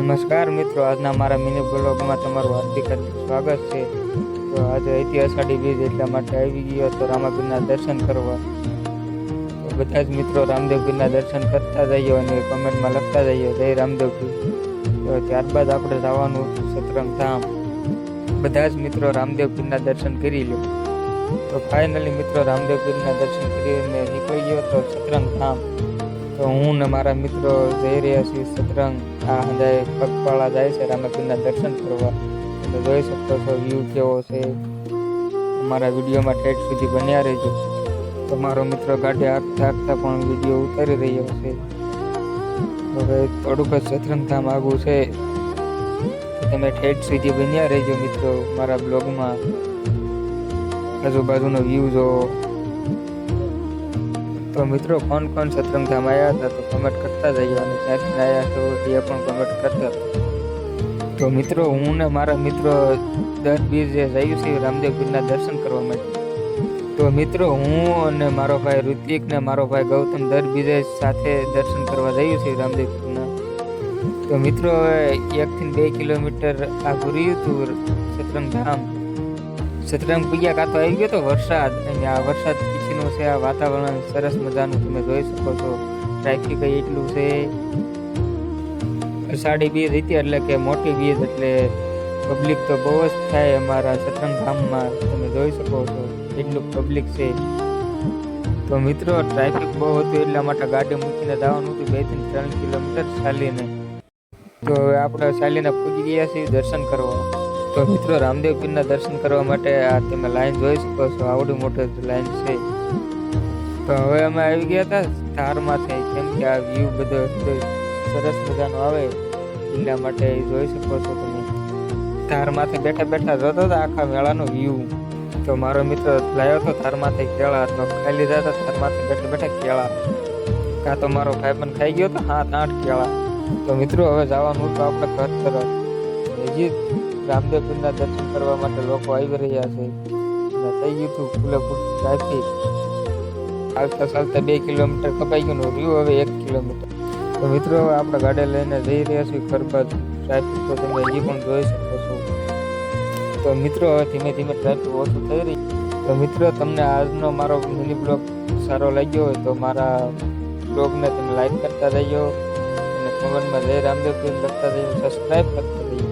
નમસ્કાર મિત્રો, આજના મારા મિની બ્લોગમાં તમારું હાર્દિક સ્વાગત છે. તો આજે અષાઢી બીજ એટલા માટે આવી ગયો તો રામાપીરના દર્શન કરવા. તો બધા જ મિત્રો રામદેવપીરના દર્શન કરતા જઈએ અને કમેન્ટમાં લખતા જઈએ જય રામદેવપીર. તો ત્યારબાદ આપણે જવાનું સતરંગ ધામ. બધા જ મિત્રો રામદેવપીરના દર્શન કરી લો. તો ફાઇનલી મિત્રો રામદેવપીરના દર્શન કરીને નીકળી ગયો તો સતરંગ ધામ. તો હું ને મારા મિત્રો જઈ રહ્યા છીએ સતરંગ. આ હંધાય પગપાળા જાય છે રામાપીરના દર્શન કરવા. તમે જોઈ શકો છો વ્યૂ કેવો છે. અમારા વિડીયોમાં ઠેઠ સુધી બન્યા રહેજો. તો મારો મિત્રો ગાડી હાંકતા પણ વિડીયો ઉતારી રહ્યો છે. હવે થોડુંક જ સતરંગ ધામ આગું છે. તમે ઠેઠ સુધી બન્યા રહેજો મિત્રો મારા બ્લોગમાં. આજુબાજુનો વ્યૂ જોવો. તો મિત્રો કોણ કોણ સતરંગ ધામ આવ્યા હતા તો કમેન્ટ કરતા જઈએ અને ક્યાંથી આવ્યા છો એ પણ કમેન્ટ કરતા. તો મિત્રો હું ને મારા મિત્રો દર બીજે જઈએ છીએ રામદેવપીરના દર્શન કરવા માટે. તો મિત્રો હું અને મારો ભાઈ ઋતિક ને મારો ભાઈ ગૌતમ દર બીજે સાથે દર્શન કરવા જઈએ છીએ રામદેવપીરના. તો મિત્રો હવે 1 થી 2 કિલોમીટર આગળ રહ્યું હતું સતરંગ ધામ. સતરંગ પૂગ્યા કાં તો આવી ગયો તો વરસાદ, અને આ વરસાદ પછીનું છે આ વાતાવરણ સરસ મજાનું તમે જોઈ શકો છો. ટ્રાફિક એટલું છે. અષાઢી બીજ હતી એટલે કે મોટી બીજ એટલે પબ્લિક તો બહુ જ થાય અમારા સતરંગ ધામમાં. તમે જોઈ શકો છો એટલું પબ્લિક છે. તો મિત્રો ટ્રાફિક બહુ હતું એટલા માટે ગાડી મૂકીને જવાનું હતું 2 થી 3 કિલોમીટર ચાલીને. તો હવે આપણે ચાલીને પૂજી ગયા છીએ દર્શન કરવા. તો મિત્રો રામદેવપીરના દર્શન કરવા માટે આ તમે લાઈન જોઈ શકો છો, આવડી મોટી લાઈન છે. તો હવે અમે આવી ગયા હતા ધારમાંથી, કેમ કે આ વ્યૂ બધો સરસ મજાનો આવે એટલા માટે જોઈ શકો છો તમે. ધારમાંથી બેઠા બેઠા જોતો હતો આખા મેળાનો વ્યૂ. તો મારો મિત્ર લાવ્યો હતો ધારમાંથી કેળા, તો ખાઈ લીધા હતા ધારમાંથી બેઠા બેઠા કેળા. કાં તો મારો ભાઈ પણ ખાઈ ગયો હતો 7-8 કેળા. તો મિત્રો હવે જવાનું તો આપણે ઘર તરફ. હજી રામદેવપીરના દર્શન કરવા માટે લોકો આવી રહ્યા છે. અને થઈ ગયું હતું ફૂલે ફૂલ ટ્રાફિક. ચાલતા ચાલતા 2 કિલોમીટર કપાઈ ગયું, રહ્યું હવે 1 કિલોમીટર. તો મિત્રો આપણે ગાડી લઈને જઈ રહ્યા છીએ ઘર બાજુ. ટ્રાફિક તો તમે હજી પણ જોઈ શકો છો. તો મિત્રો હવે ધીમે ધીમે ટ્રાફિક ઓછું થઈ રહી. તો મિત્રો તમને આજનો મારો મિની બ્લોગ સારો લાગ્યો હોય તો મારા બ્લોગને તમે લાઈક કરતા રહીજો અને કોમેન્ટમાં જય રામદેવપીર લખતા રહીજો, સબસ્ક્રાઈબ કરતા રહીજો.